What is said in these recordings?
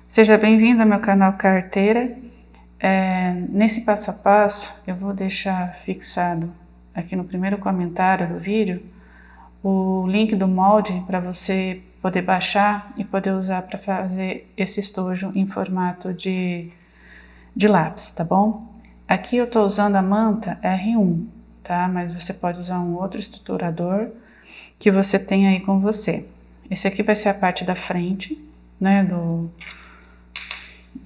Seja bem-vindo ao meu canal Carteira. Nesse passo a passo, eu vou deixar fixado aqui no primeiro comentário do vídeo o link do molde para você poder baixar e poder usar para fazer esse estojo em formato de lápis, tá bom? Aqui eu estou usando a manta R1, tá? Mas você pode usar um outro estruturador que você tem aí com você. Esse aqui vai ser a parte da frente, né, do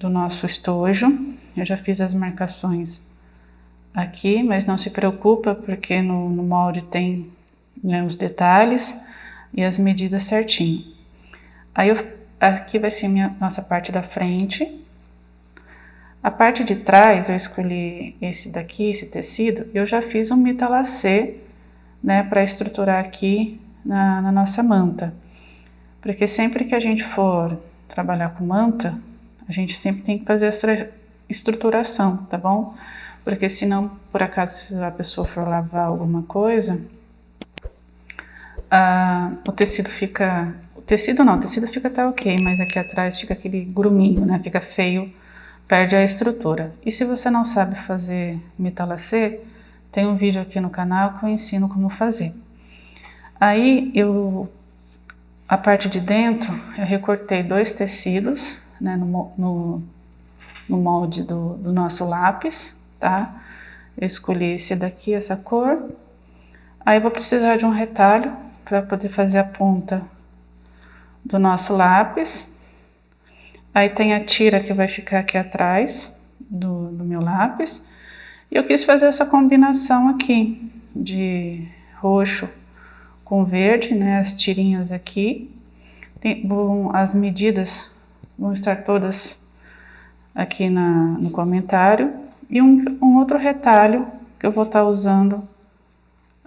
nosso estojo. Eu já fiz as marcações aqui, mas não se preocupa porque no molde tem, né, os detalhes e as medidas certinho. Aí aqui vai ser nossa parte da frente. A parte de trás eu escolhi esse daqui, esse tecido. Eu já fiz um mitalacê, né, para estruturar aqui na nossa manta. Porque sempre que a gente for trabalhar com manta, a gente sempre tem que fazer essa estruturação, tá bom? Porque senão, por acaso, se a pessoa for lavar alguma coisa, o tecido fica... O tecido fica até ok, mas aqui atrás fica aquele gruminho, né? Fica feio, perde a estrutura. E se você não sabe fazer mitalacê, tem um vídeo aqui no canal que eu ensino como fazer. Aí, a parte de dentro, eu recortei 2 tecidos, né, no molde do nosso lápis, tá? Eu escolhi esse daqui, essa cor. Aí eu vou precisar de um retalho para poder fazer a ponta do nosso lápis. Aí tem a tira que vai ficar aqui atrás do meu lápis. E eu quis fazer essa combinação aqui de roxo com verde, né? As tirinhas aqui. As medidas vão estar todas aqui no comentário. E um outro retalho que eu vou estar usando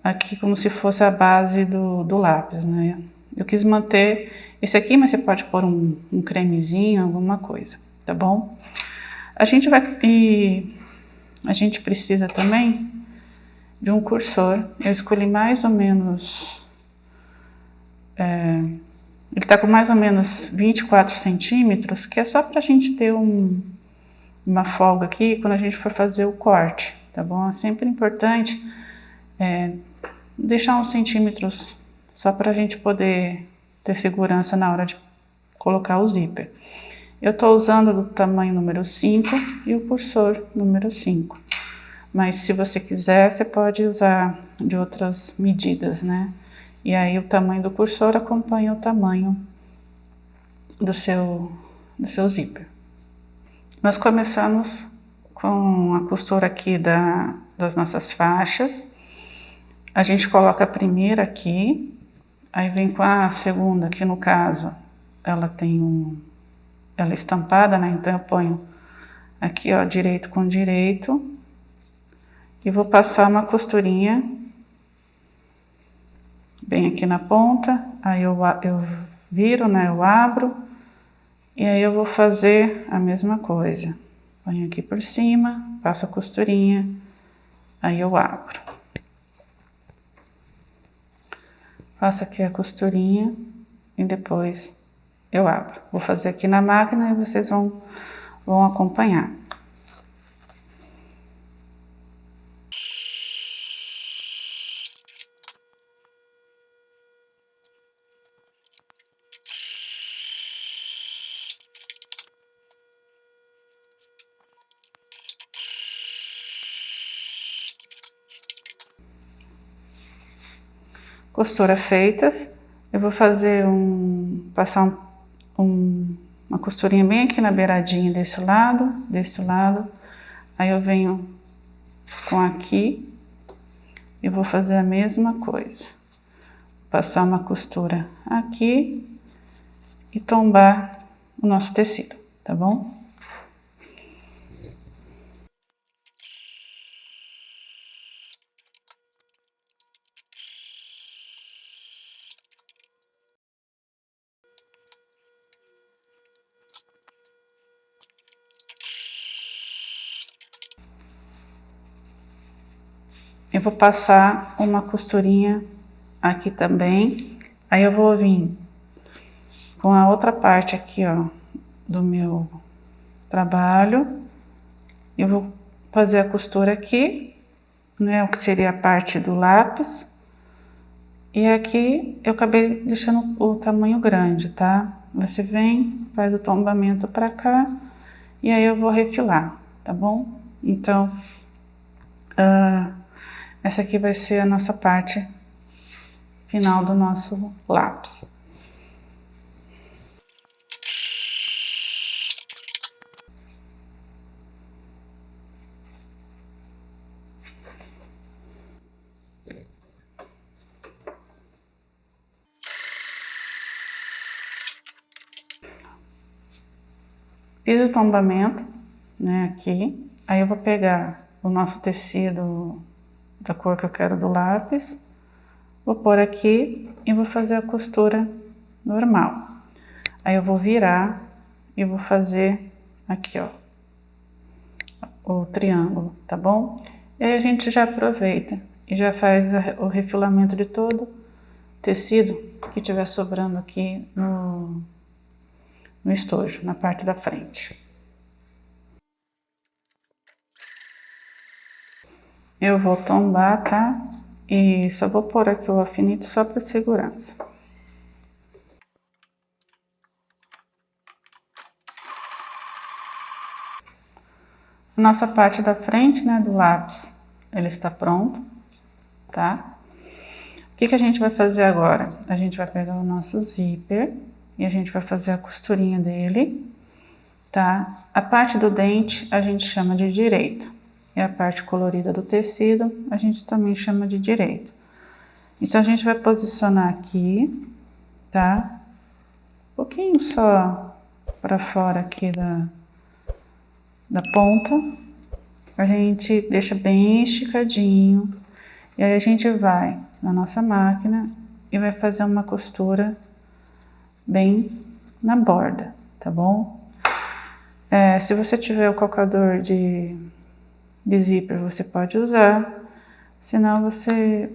aqui como se fosse a base do lápis, né? Eu quis manter esse aqui, mas você pode pôr um cremezinho, alguma coisa, tá bom? A gente precisa também de um cursor. Eu escolhi mais ou menos... ele tá com mais ou menos 24 centímetros, que é só pra gente ter uma folga aqui quando a gente for fazer o corte, tá bom? É sempre importante deixar uns centímetros só para a gente poder ter segurança na hora de colocar o zíper. Eu estou usando do tamanho número 5 e o cursor número 5. Mas se você quiser, você pode usar de outras medidas, né? E aí o tamanho do cursor acompanha o tamanho do seu zíper. Nós começamos com a costura aqui das nossas faixas. A gente coloca a primeira aqui, aí vem com a segunda, que no caso ela tem ela é estampada, né? Então eu ponho aqui, ó, direito com direito e vou passar uma costurinha bem aqui na ponta. Aí eu viro, né? Eu abro e aí eu vou fazer a mesma coisa. Ponho aqui por cima, passo a costurinha, aí eu abro. Faço aqui a costurinha e depois eu abro. Vou fazer aqui na máquina e vocês vão acompanhar. Costura feitas, eu vou fazer passar uma costurinha bem aqui na beiradinha desse lado, aí eu venho com aqui e vou fazer a mesma coisa, passar uma costura aqui e tombar o nosso tecido, tá bom? Eu vou passar uma costurinha aqui também, aí eu vou vir com a outra parte aqui, ó, do meu trabalho. Eu vou fazer a costura aqui, né, o que seria a parte do lápis. E aqui eu acabei deixando o tamanho grande, tá? Você vem, faz o tombamento para cá e aí eu vou refilar, tá bom? Então, essa aqui vai ser a nossa parte final do nosso lápis. Fiz o tombamento, né, aqui. Aí eu vou pegar o nosso tecido da cor que eu quero do lápis, vou pôr aqui e vou fazer a costura normal. Aí eu vou virar e vou fazer aqui, ó, o triângulo, tá bom? E aí a gente já aproveita e já faz o refilamento de todo o tecido que tiver sobrando aqui no estojo, na parte da frente. Eu vou tombar, tá? E só vou pôr aqui o alfinete só para segurança. Nossa parte da frente, né, do lápis, ele está pronto, tá? O que a gente vai fazer agora? A gente vai pegar o nosso zíper e a gente vai fazer a costurinha dele, tá? A parte do dente a gente chama de direito. E a parte colorida do tecido a gente também chama de direito. Então a gente vai posicionar aqui, tá? Um pouquinho só para fora aqui da ponta. A gente deixa bem esticadinho. E aí a gente vai na nossa máquina e vai fazer uma costura bem na borda, tá bom? Se você tiver o calcador de zíper, você pode usar, senão você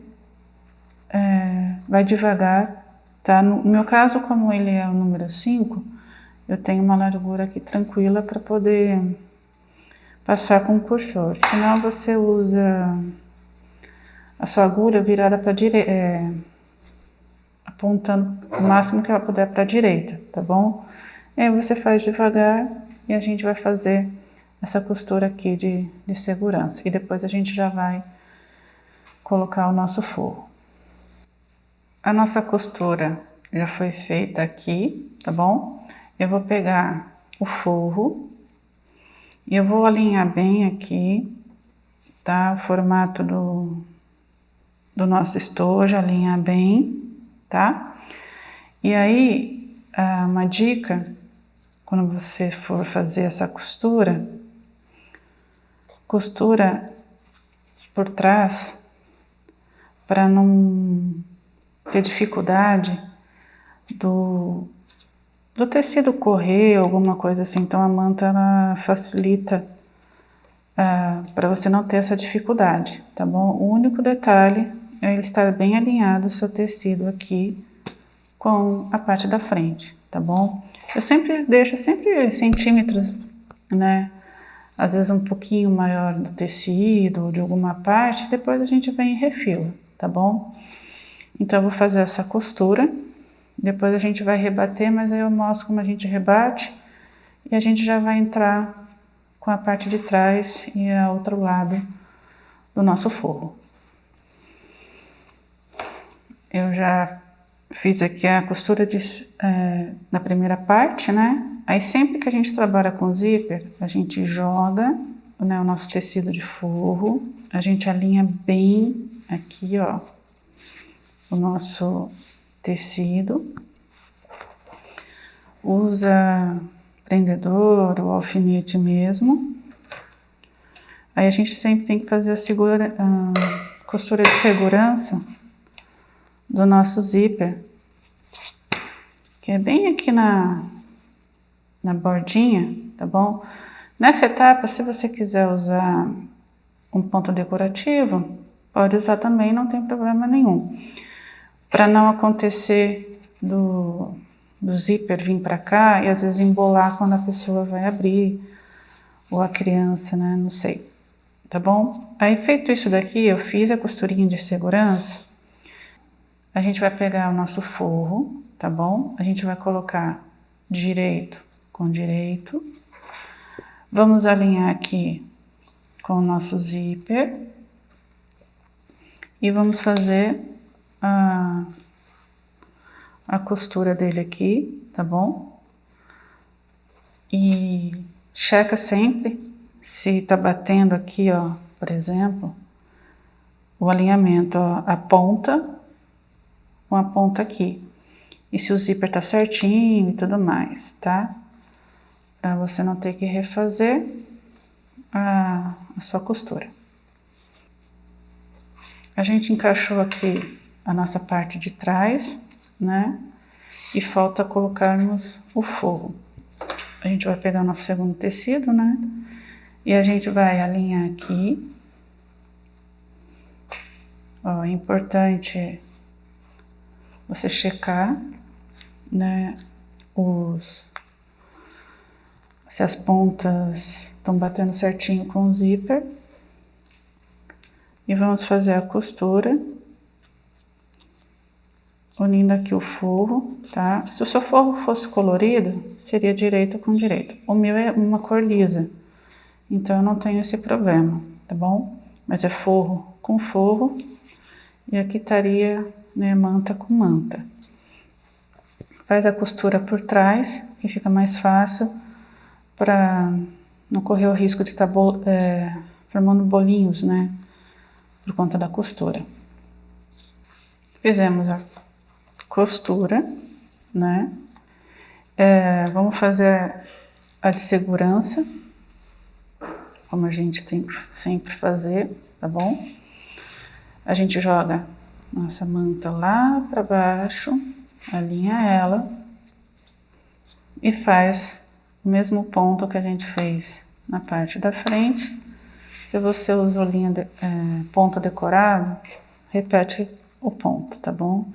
vai devagar, tá? No meu caso, como ele é o número 5, eu tenho uma largura aqui tranquila para poder passar com o cursor. Senão você usa a sua agulha virada para direita, apontando o máximo que ela puder para a direita, tá bom? E aí você faz devagar e a gente vai fazer essa costura aqui de segurança. E depois a gente já vai colocar o nosso forro. A nossa costura já foi feita aqui, tá bom? Eu vou pegar o forro e eu vou alinhar bem aqui, tá? O formato do nosso estojo, alinhar bem, tá? E aí, uma dica, quando você for fazer essa costura, costura por trás para não ter dificuldade do tecido correr, alguma coisa assim. Então a manta ela facilita para você não ter essa dificuldade, tá bom? O único detalhe é ele estar bem alinhado o seu tecido aqui com a parte da frente, tá bom? Eu sempre deixo centímetros, né? Às vezes um pouquinho maior do tecido ou de alguma parte, depois a gente vem e refila, tá bom? Então eu vou fazer essa costura, depois a gente vai rebater, mas aí eu mostro como a gente rebate e a gente já vai entrar com a parte de trás e a outro lado do nosso forro. Eu já fiz aqui a costura na primeira parte, né? Aí sempre que a gente trabalha com zíper, a gente joga, né, o nosso tecido de forro, a gente alinha bem aqui, ó, o nosso tecido, usa prendedor ou alfinete mesmo. Aí a gente sempre tem que fazer a costura de segurança do nosso zíper, que é bem aqui na bordinha, tá bom? Nessa etapa, se você quiser usar um ponto decorativo, pode usar também, não tem problema nenhum. Para não acontecer do zíper vir para cá e às vezes embolar quando a pessoa vai abrir, ou a criança, né? Não sei. Tá bom? Aí, feito isso daqui, eu fiz a costurinha de segurança. A gente vai pegar o nosso forro, tá bom? A gente vai colocar direito com direito. Vamos alinhar aqui com o nosso zíper. E vamos fazer a costura dele aqui, tá bom? E checa sempre se tá batendo aqui, ó, por exemplo, o alinhamento, ó, a ponta com a ponta aqui. E se o zíper tá certinho e tudo mais, tá? Pra você não ter que refazer a sua costura. A gente encaixou aqui a nossa parte de trás, né? E falta colocarmos o forro. A gente vai pegar o nosso segundo tecido, né? E a gente vai alinhar aqui. Ó, é importante você checar, né? Se as pontas estão batendo certinho com o zíper. E vamos fazer a costura, unindo aqui o forro, tá? Se o seu forro fosse colorido, seria direito com direito. O meu é uma cor lisa, então eu não tenho esse problema, tá bom? Mas é forro com forro, e aqui estaria, né, manta com manta. Faz a costura por trás, que fica mais fácil, para não correr o risco de estar formando bolinhos, né? Por conta da costura. Fizemos a costura, né? Vamos fazer a de segurança, como a gente tem que sempre fazer, tá bom? A gente joga nossa manta lá para baixo, alinha ela e faz o mesmo ponto que a gente fez na parte da frente. Se você usou ponto decorado, repete o ponto, tá bom?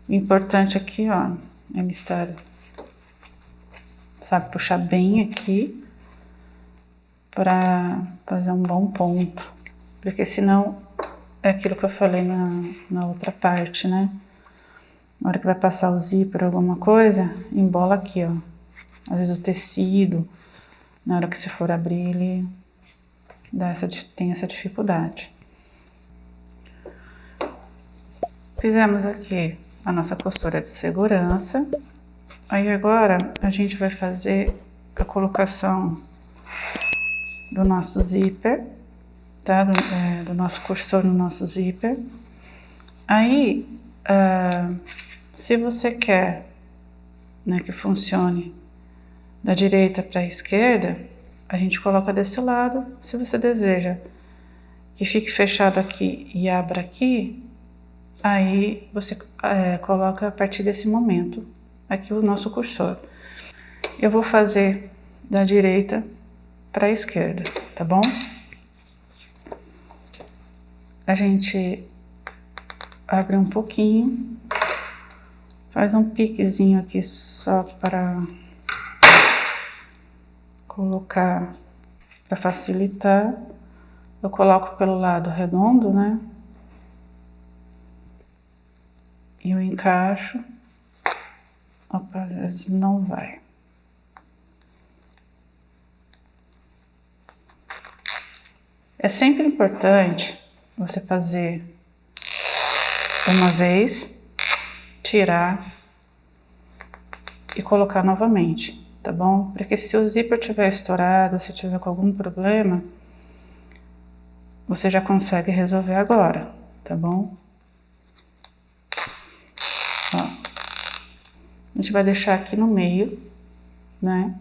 O importante aqui, ó, ele estar, sabe, puxar bem aqui para fazer um bom ponto, porque senão é aquilo que eu falei na outra parte, né? Na hora que vai passar o zíper ou alguma coisa, embola aqui, ó. Às vezes o tecido, na hora que você for abrir, ele tem essa dificuldade. Fizemos aqui a nossa costura de segurança. Aí agora a gente vai fazer a colocação do nosso zíper, tá? Do nosso cursor no nosso zíper. Aí, se você quer, né, que funcione da direita para a esquerda, a gente coloca desse lado. Se você deseja que fique fechado aqui e abra aqui, aí você coloca a partir desse momento aqui o nosso cursor. Eu vou fazer da direita para a esquerda, tá bom? A gente abre um pouquinho, faz um piquezinho aqui só para colocar, para facilitar. Eu coloco pelo lado redondo, né? E eu encaixo. Opa, às vezes não vai. É sempre importante você fazer uma vez, tirar e colocar novamente, tá bom? Porque se o zíper tiver estourado, se tiver com algum problema, você já consegue resolver agora, tá bom? Ó, a gente vai deixar aqui no meio, né?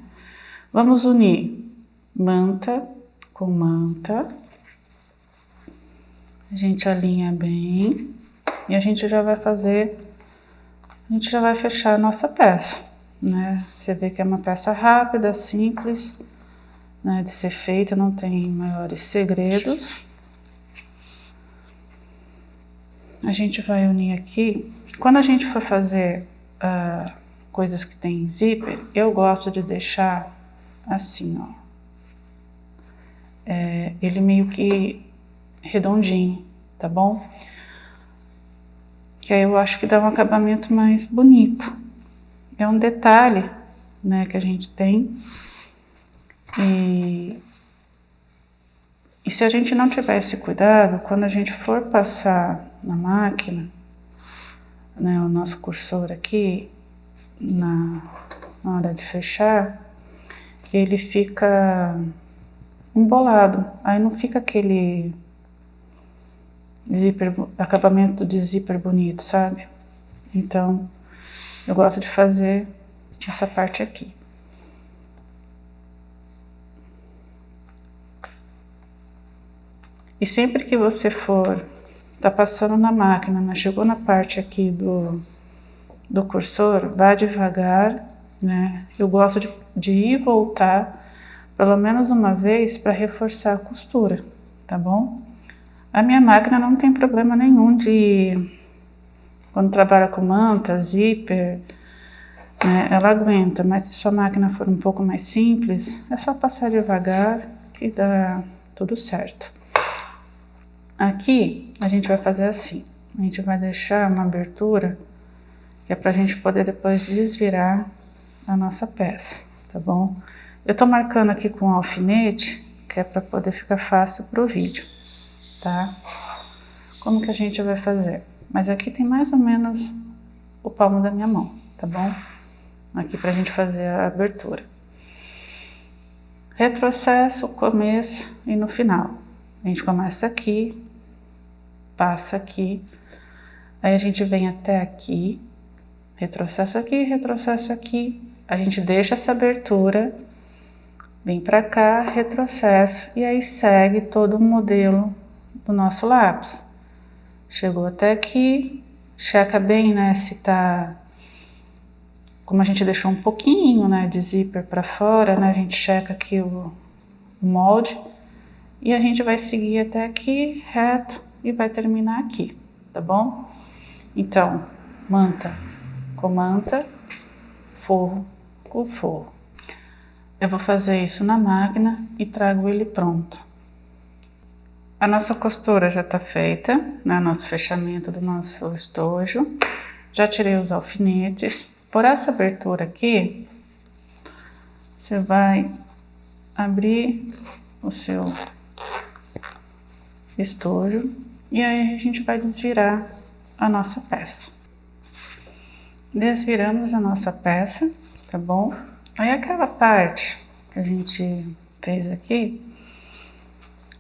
Vamos unir manta com manta. A gente alinha bem e a gente já vai fechar a nossa peça, né? Você vê que é uma peça rápida, simples, né, de ser feita, não tem maiores segredos. A gente vai unir aqui. Quando a gente for fazer coisas que tem zíper, eu gosto de deixar assim, ó. Ele meio que redondinho, tá bom? Que aí eu acho que dá um acabamento mais bonito. É um detalhe, né, que a gente tem. E se a gente não tiver esse cuidado, quando a gente for passar na máquina, né, o nosso cursor aqui, na hora de fechar, ele fica embolado. Aí não fica aquele acabamento de zíper bonito, sabe? Então, eu gosto de fazer essa parte aqui. E sempre que você for, tá passando na máquina, né, chegou na parte aqui do cursor, vá devagar, né? Eu gosto de ir e voltar pelo menos uma vez para reforçar a costura, tá bom? A minha máquina não tem problema nenhum quando trabalha com manta, zíper, né, ela aguenta, mas se sua máquina for um pouco mais simples, é só passar devagar que dá tudo certo. Aqui a gente vai fazer assim, a gente vai deixar uma abertura que é pra gente poder depois desvirar a nossa peça, tá bom? Eu tô marcando aqui com um alfinete, que é para poder ficar fácil pro vídeo, tá? Como que a gente vai fazer? Mas aqui tem mais ou menos o palmo da minha mão, tá bom? Aqui pra gente fazer a abertura. Retrocesso, começo e no final. A gente começa aqui, passa aqui, aí a gente vem até aqui, retrocesso aqui, a gente deixa essa abertura, vem pra cá, retrocesso, e aí segue todo o modelo do nosso lápis. Chegou até aqui, checa bem, né, se tá, como a gente deixou um pouquinho, né, de zíper pra fora, né, a gente checa aqui o molde, e a gente vai seguir até aqui, reto, e vai terminar aqui, tá bom? Então, manta com manta, forro com forro. Eu vou fazer isso na máquina e trago ele pronto. A nossa costura já tá feita, né? Nosso fechamento do nosso estojo. Já tirei os alfinetes. Por essa abertura aqui, você vai abrir o seu estojo e aí a gente vai desvirar a nossa peça. Desviramos a nossa peça, tá bom? Aí aquela parte que a gente fez aqui,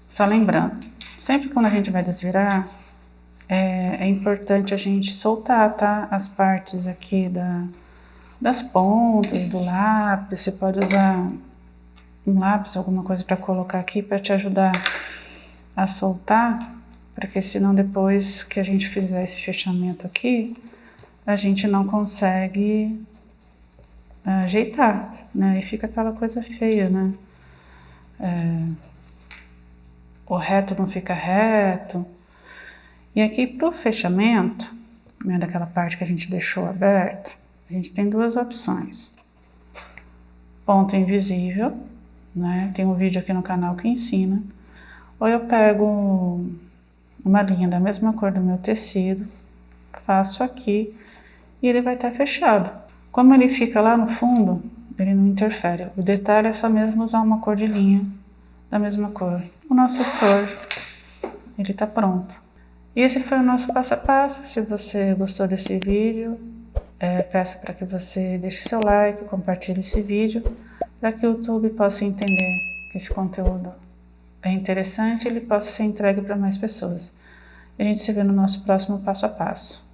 só lembrando, sempre quando a gente vai desvirar, é importante a gente soltar, tá? As partes aqui das pontas, do lápis. Você pode usar um lápis, alguma coisa para colocar aqui para te ajudar a soltar, porque senão depois que a gente fizer esse fechamento aqui, a gente não consegue ajeitar, né? E fica aquela coisa feia, né? O reto não fica reto. E aqui pro fechamento, né, daquela parte que a gente deixou aberto, a gente tem duas opções. Ponto invisível, né? Tem um vídeo aqui no canal que ensina. Ou eu pego uma linha da mesma cor do meu tecido, faço aqui e ele vai estar fechado. Como ele fica lá no fundo, ele não interfere. O detalhe é só mesmo usar uma cor de linha da mesma cor. O nosso estojo, ele tá pronto. E esse foi o nosso passo a passo. Se você gostou desse vídeo, peço para que você deixe seu like, compartilhe esse vídeo, para que o YouTube possa entender que esse conteúdo é interessante e ele possa ser entregue para mais pessoas. E a gente se vê no nosso próximo passo a passo.